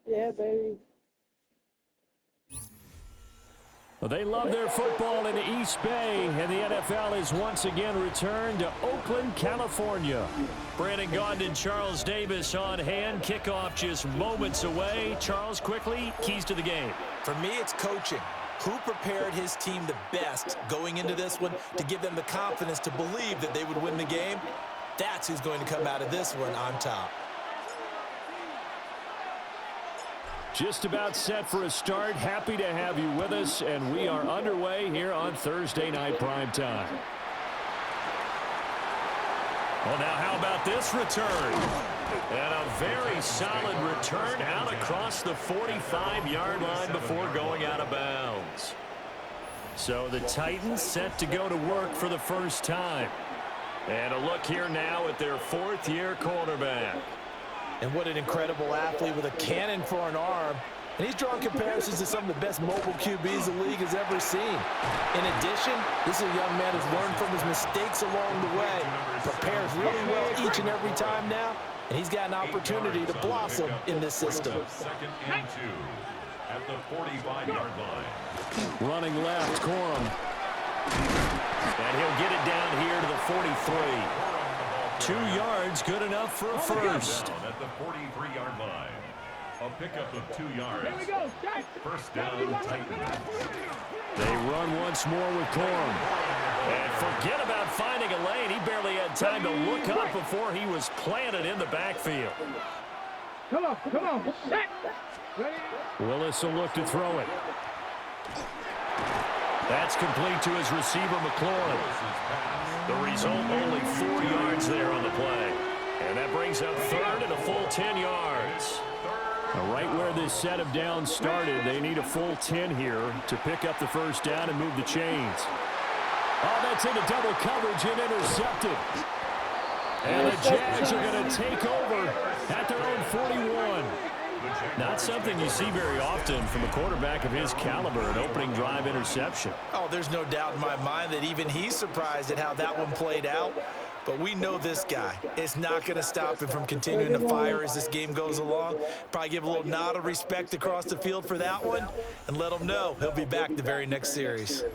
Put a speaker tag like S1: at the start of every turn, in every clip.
S1: Yeah, baby.
S2: Well, they love their football in the East Bay, and the NFL has once again returned to Oakland, California. Brandon Gaudin and Charles Davis on hand. Kickoff just moments away. Charles, quickly, keys to the game.
S3: For me, it's coaching. Who prepared his team the best going into this one to give them the confidence to believe that they would win the game? That's who's going to come out of this one on top.
S2: Just about set for a start. Happy to have you with us, and we are underway here on Thursday Night Primetime. Well, now how about this return? And a very solid return out across the 45-yard line before going out of bounds. So the Titans set to go to work for the first time. And a look here now at their fourth-year quarterback.
S3: And what an incredible athlete with a cannon for an arm. And he's drawn comparisons to some of the best mobile QBs the league has ever seen. In addition, this is a young man who's learned from his mistakes along the way, prepares really well each and every time now, and he's got an opportunity to blossom in this system.
S4: Second and 2 at the 45-yard line.
S2: Running left, Corum. And he'll get it down here to the 43. 2 yards, good enough for a first.
S4: Down at the 43-yard line. A pickup of 2 yards. First down, Titans.
S2: They run once more with Corum. And forget about finding a lane. He barely had time to look up before he was planted in the backfield.
S1: Come on. Set.
S2: Willis will look to throw it. That's complete to his receiver, McLaurin. The result, only 4 yards there on the play. And that brings up third and a full 10 yards. Now, right where this set of downs started, they need a full 10 here to pick up the first down and move the chains. Oh, that's into double coverage and intercepted. And the Jags are going to take over at their own 41. Not something you see very often from a quarterback of his caliber, an opening drive interception.
S3: Oh, there's no doubt in my mind that even he's surprised at how that one played out. But we know this guy. It's not going to stop him from continuing to fire as this game goes along. Probably give a little nod of respect across the field for that one and let him know he'll be back the very next series.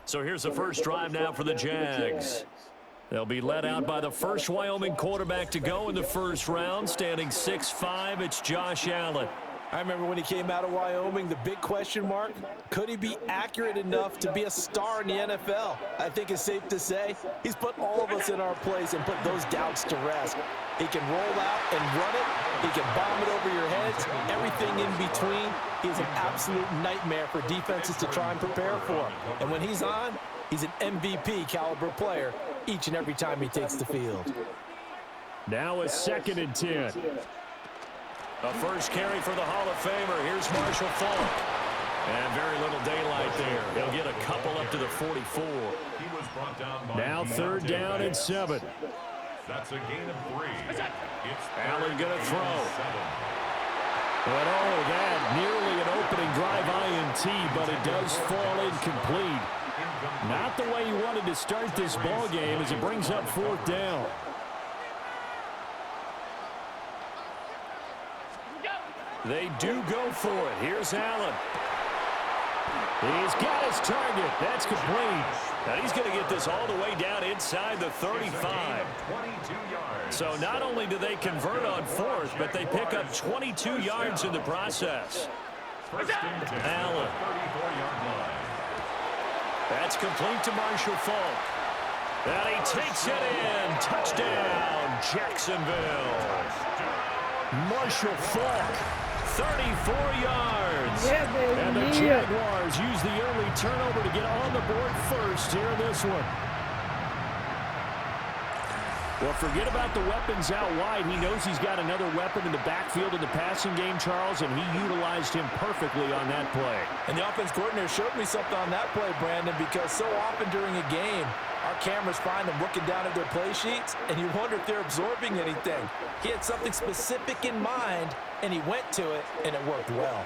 S2: So here's the first drive now for the Jags. They'll be led out by the first Wyoming quarterback to go in the first round, standing 6'5". It's Josh Allen.
S3: I remember when he came out of Wyoming, the big question mark, could he be accurate enough to be a star in the NFL? I think it's safe to say he's put all of us in our place and put those doubts to rest. He can roll out and run it. He can bomb it over your heads. Everything in between. He's an absolute nightmare for defenses to try and prepare for. And when he's on, he's an MVP caliber player each and every time he takes the field.
S2: Now a second and 10. A first carry for the Hall of Famer. Here's Marshall Faulk. And very little daylight there. He'll get a couple up to the 44.
S4: He was brought down by
S2: now third down and 7.
S4: That's a gain of 3. It's
S2: Allen going to throw. But oh, that nearly an opening drive INT, but it does fall incomplete. Not the way he wanted to start this ball game as it brings up fourth down. They do go for it. Here's Allen. He's got his target. That's complete. Now he's going to get this all the way down inside the 35. So not only do they convert on fourth, but they pick up 22 yards in the process. Allen. That's complete to Marshall Faulk. And he takes it in. Touchdown, Jacksonville. Marshall Faulk. 34 yards.
S1: Yeah, baby.
S2: And the Jaguars use the early turnover to get on the board first here in this one. Well, forget about the weapons out wide. He knows he's got another weapon in the backfield in the passing game, Charles, and he utilized him perfectly on that play.
S3: And the offense coordinator showed me something on that play, Brandon, because so often during a game, our cameras find them looking down at their play sheets, and you wonder if they're absorbing anything. He had something specific in mind, and he went to it, and it worked well.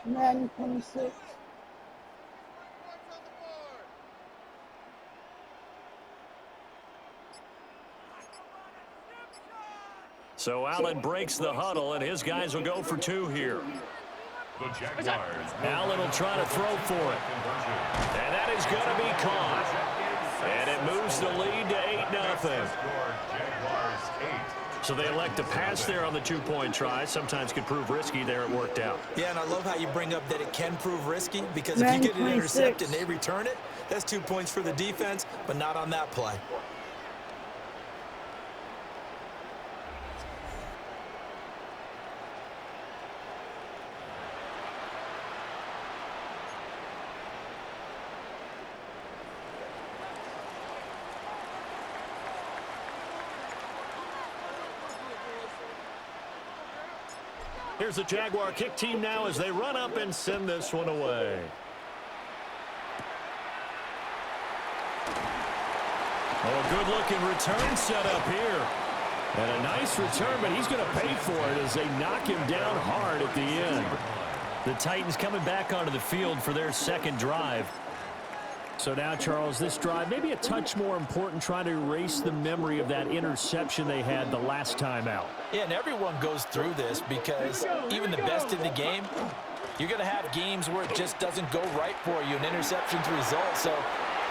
S1: Madden 26.
S2: So Allen breaks the huddle, and his guys will go for 2 here.
S4: The Jaguars.
S2: Allen will try to throw for it. And that is going to be caught. And it moves the lead to 8-0.
S4: Jaguars 8.
S2: So they elect to pass there on the 2-point try. Sometimes could prove risky. There it worked out.
S3: Yeah, and I love how you bring up that it can prove risky, because if you get an intercept and they return it, that's 2 points for the defense, but not on that play.
S2: Here's the Jaguar kick team now as they run up and send this one away. Oh, a good-looking return set up here. And a nice return, but he's going to pay for it as they knock him down hard at the end. The Titans coming back onto the field for their second drive. So now, Charles, this drive maybe a touch more important, trying to erase the memory of that interception they had the last time out.
S3: Yeah, and everyone goes through this, because even the best in the game, you're going to have games where it just doesn't go right for you, and interceptions result. So,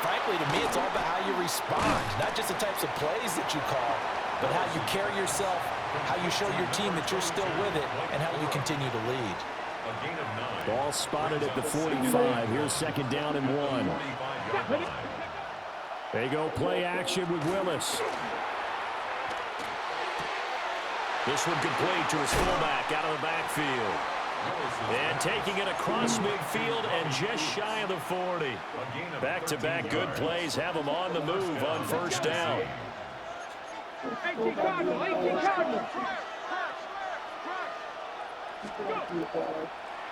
S3: frankly, to me, it's all about how you respond, not just the types of plays that you call, but how you carry yourself, how you show your team that you're still with it, and how you continue to lead.
S2: Ball spotted at the 45. Here's second down and 1. They go play action with Willis. This one complete to his fullback out of the backfield. And taking it across midfield and just shy of the 40. Back-to-back good plays have them on the move on first down.
S1: 18 Cardinal, 18 Cardinal.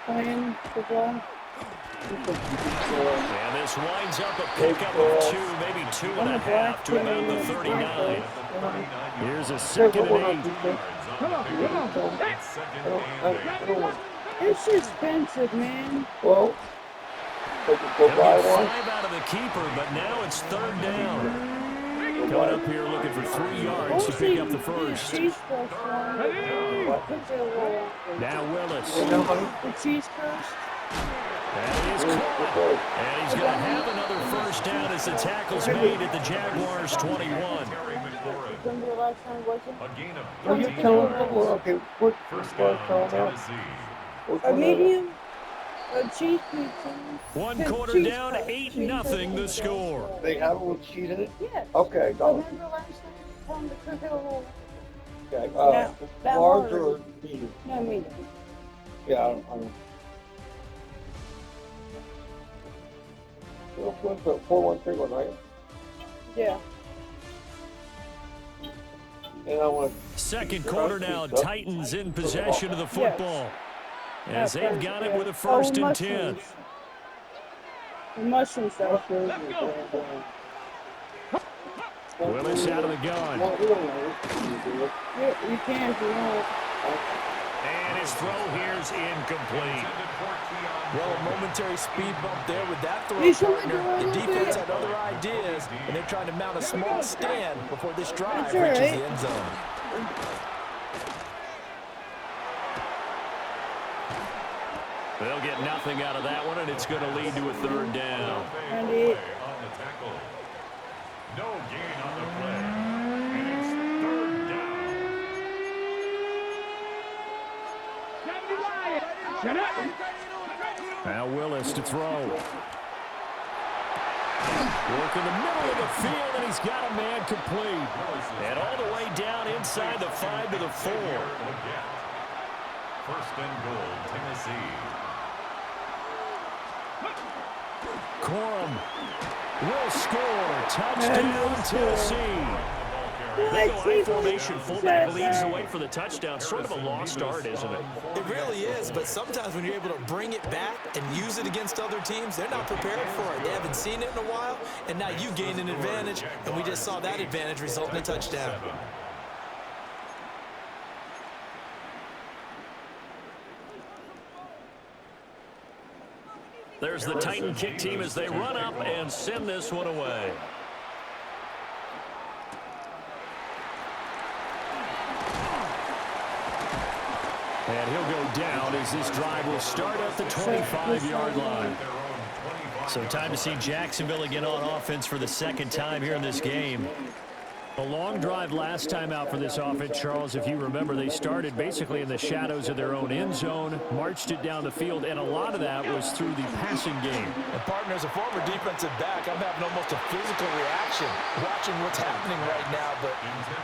S5: Playing football.
S2: And this winds up a pickup of 2, maybe 2.5 to about the 39. Here's a 2nd and 8.
S1: Come on.
S5: It's expensive, man.
S6: Well,
S2: They'll get 5 out of the keeper, but now it's 3rd down. Coming up here looking for 3 yards to pick up the first. Now Willis.
S5: The cheese crust.
S2: That is caught. And he's going to have another first down as the tackle's made at the Jaguars' 21.
S5: Remember the last time, was it?
S4: A gain of
S6: are you
S4: 13
S6: telling
S4: yards.
S6: them, well, okay, what,
S4: First
S6: what,
S4: down, Tennessee.
S5: A medium, a cheese pizza.
S2: One quarter down, 8-0 the score.
S6: They have it with cheese in it?
S5: Yes.
S6: Okay, got it.
S5: Remember last time? Tell them to cook it a little.
S6: Okay,
S5: that
S6: large
S5: hard.
S6: or medium?
S5: No, medium.
S6: Yeah, I don't. What's the 413 one, right?
S5: Yeah.
S6: And I want
S2: Second quarter now, Titans in possession of the football. As they've got it with a 1st and 10.
S5: The mushroom stuff.
S2: Willis out of the gun.
S5: You can if you want.
S2: And his throw here's incomplete.
S3: Well, a momentary speed bump there with that throw,
S5: He's gonna
S3: partner.
S5: go a
S3: The
S5: little
S3: defense
S5: bit.
S3: had other ideas, and they're trying to mount a small stand before this drive
S5: That's all
S3: reaches
S5: right.
S3: the end zone.
S2: They'll get nothing out of that one, and it's going to lead to a 3rd down.
S5: And it.
S4: On the tackle. No gain on the play. And it's 3rd down.
S1: 70 Wyatt. Shut up.
S2: Now Willis to throw. Work in the middle of the field, and he's got a man complete. And all the way down inside the 5 to the 4.
S4: First and goal, Tennessee.
S2: Corum will score. Touchdown, Tennessee. They go high formation, fullback leads the way for the touchdown. Sort of a lost art, isn't it?
S3: It really is, but sometimes when you're able to bring it back and use it against other teams, they're not prepared for it. They haven't seen it in a while, and now you gain an advantage, and we just saw that advantage result in a touchdown.
S2: There's the Titan kick team as they run up and send this one away. And he'll go down as this drive will start at the 25-yard line. So time to see Jacksonville again on offense for the second time here in this game. A long drive last time out for this offense, Charles. If you remember, they started basically in the shadows of their own end zone, marched it down the field, and a lot of that was through the passing game.
S3: And partner, as a former defensive back, I'm having almost a physical reaction watching what's happening right now. But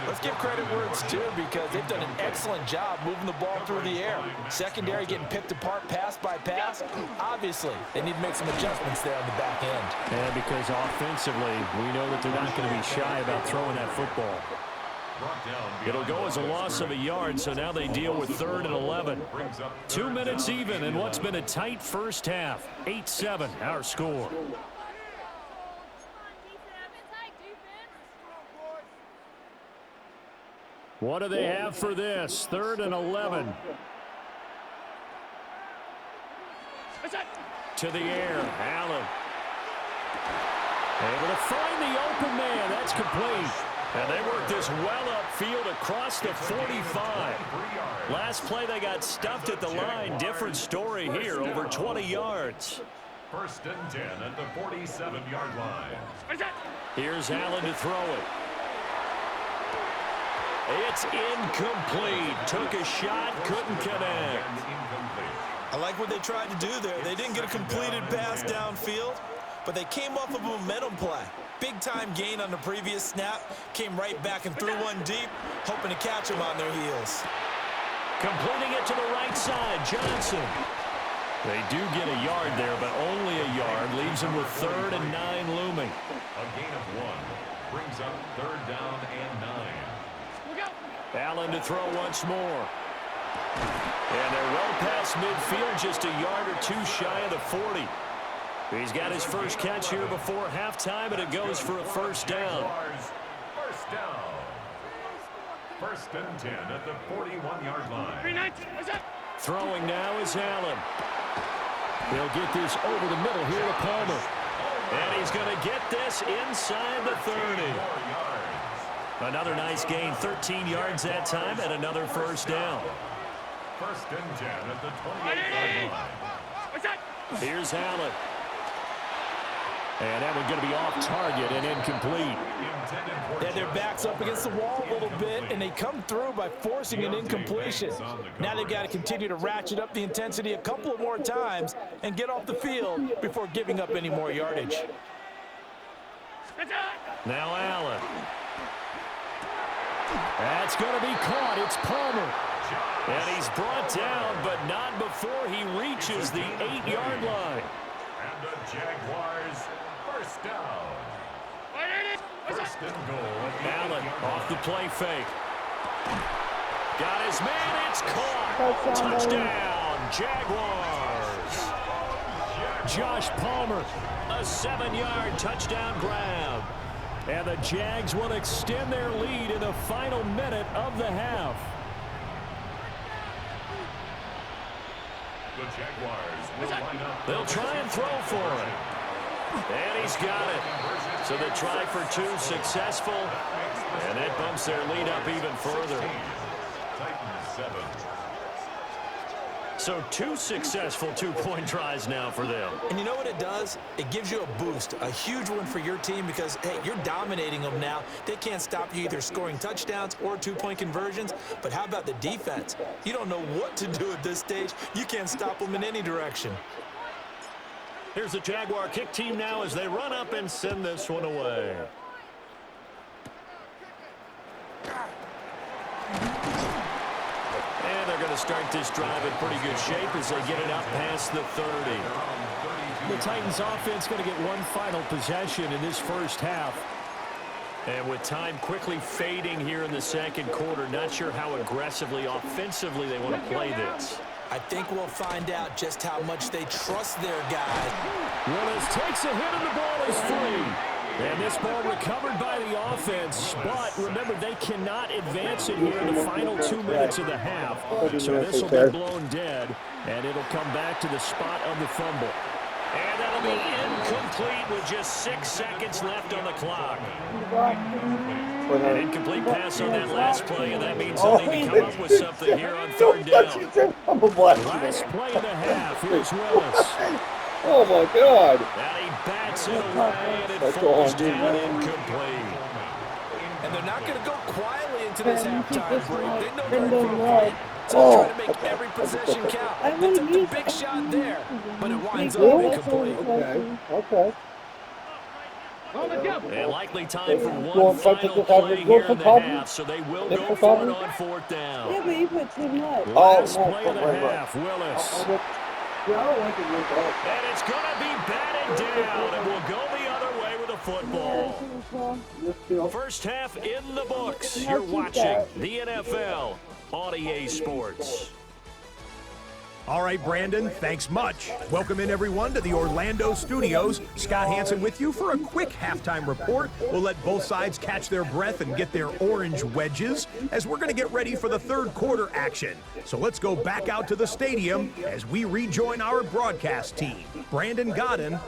S3: let's give credit where it's due, because they've done an excellent job moving the ball through the air. Secondary getting picked apart pass by pass. Obviously, they need to make some adjustments there on the back end.
S2: And because offensively, we know that they're not going to be shy about throwing that football. It'll go as a loss of a yard, so now they deal with 3rd and 11. 2 minutes even in what's been a tight first half. 8-7, our score. What do they have for this? 3rd and 11. To the air, Allen. Able to find the open man. That's complete. And they work this well upfield across the 45. Last play, they got stuffed at the line. Different story here, over 20 yards.
S4: 1st and 10 at the 47-yard line.
S2: Here's Allen to throw it. It's incomplete. Took a shot, couldn't connect.
S3: I like what they tried to do there. They didn't get a completed pass downfield, but they came off of a momentum play. Big-time gain on the previous snap. Came right back and threw one deep, hoping to catch them on their heels.
S2: Completing it to the right side, Johnson. They do get a yard there, but only a yard. Leaves them with 3rd and 9 looming.
S4: A gain of 1 brings up 3rd down and 9.
S2: Allen to throw once more. And they're well past midfield, just a yard or 2 shy of the 40. He's got his first catch here before halftime, and it goes for a 1st down.
S4: 1st down. 1st and 10 at the 41-yard line.
S2: Throwing now is Allen. They'll get this over the middle here to Palmer. And he's going to get this inside the 30. Another nice gain, 13 yards that time, and another 1st down.
S4: 1st and 10 at the 28-yard line.
S2: Here's Allen. And that one's going to be off target and incomplete.
S3: Yeah, their back's up against the wall a little bit, and they come through by forcing an incompletion. Now they've got to continue to ratchet up the intensity a couple of more times and get off the field before giving up any more yardage.
S2: Now Allen. That's going to be caught. It's Palmer. And he's brought down, but not before he reaches the 8-yard line.
S4: And the Jaguars 1st down. 1st and goal.
S2: Allen off the play fake. Got his man. It's caught. Touchdown, Jaguars. Josh Palmer, a 7-yard touchdown grab. And the Jags will extend their lead in the final minute of the half.
S4: The Jaguars will line up.
S2: They'll try and throw for it. And he's got it. So the try for 2 successful. And that bumps their lead up even further.
S4: Titans 7.
S2: So 2 successful 2-point tries now for them.
S3: And you know what it does? It gives you a boost, a huge one for your team, because, hey, you're dominating them now. They can't stop you either scoring touchdowns or 2-point conversions. But how about the defense? You don't know what to do at this stage. You can't stop them in any direction.
S2: Here's the Jaguar kick team now as they run up and send this one away. And they're going to start this drive in pretty good shape as they get it up past the 30. The Titans offense going to get one final possession in this first half. And with time quickly fading here in the second quarter, not sure how aggressively, offensively they want to play this.
S3: I think we'll find out just how much they trust their guys.
S2: Willis takes a hit and the ball is free. And this ball recovered by the offense, but remember, they cannot advance it here in the final 2 minutes of the half. So this will be blown dead, and it'll come back to the spot of the fumble. And that'll be incomplete with just 6 seconds left on the clock. An incomplete pass on that last play, and that means they'll need to come up with something here on third down. Last play of the half. Here's Willis.
S6: Oh, my God.
S2: And he bats it away, and it falls down incomplete.
S3: And they're not going to go quietly into this halftime break. They know they're in for a fight, so they're trying to make every possession count. They took the big shot there, but it winds up incomplete.
S6: Okay.
S2: And likely time for one final play here in the half, so they will go for it on fourth down.
S5: Yeah, but you put too much.
S2: Last play of the half, Willis. And it's going to be batted down, and we'll go the other way with the football. First half in the books. You're watching the NFL on EA Sports.
S7: All right, Brandon, thanks much. Welcome in, everyone, to the Orlando studios. Scott Hansen with you for a quick halftime report. We'll let both sides catch their breath and get their orange wedges as we're going to get ready for the third quarter action. So let's go back out to the stadium as we rejoin our broadcast team. Brandon Godden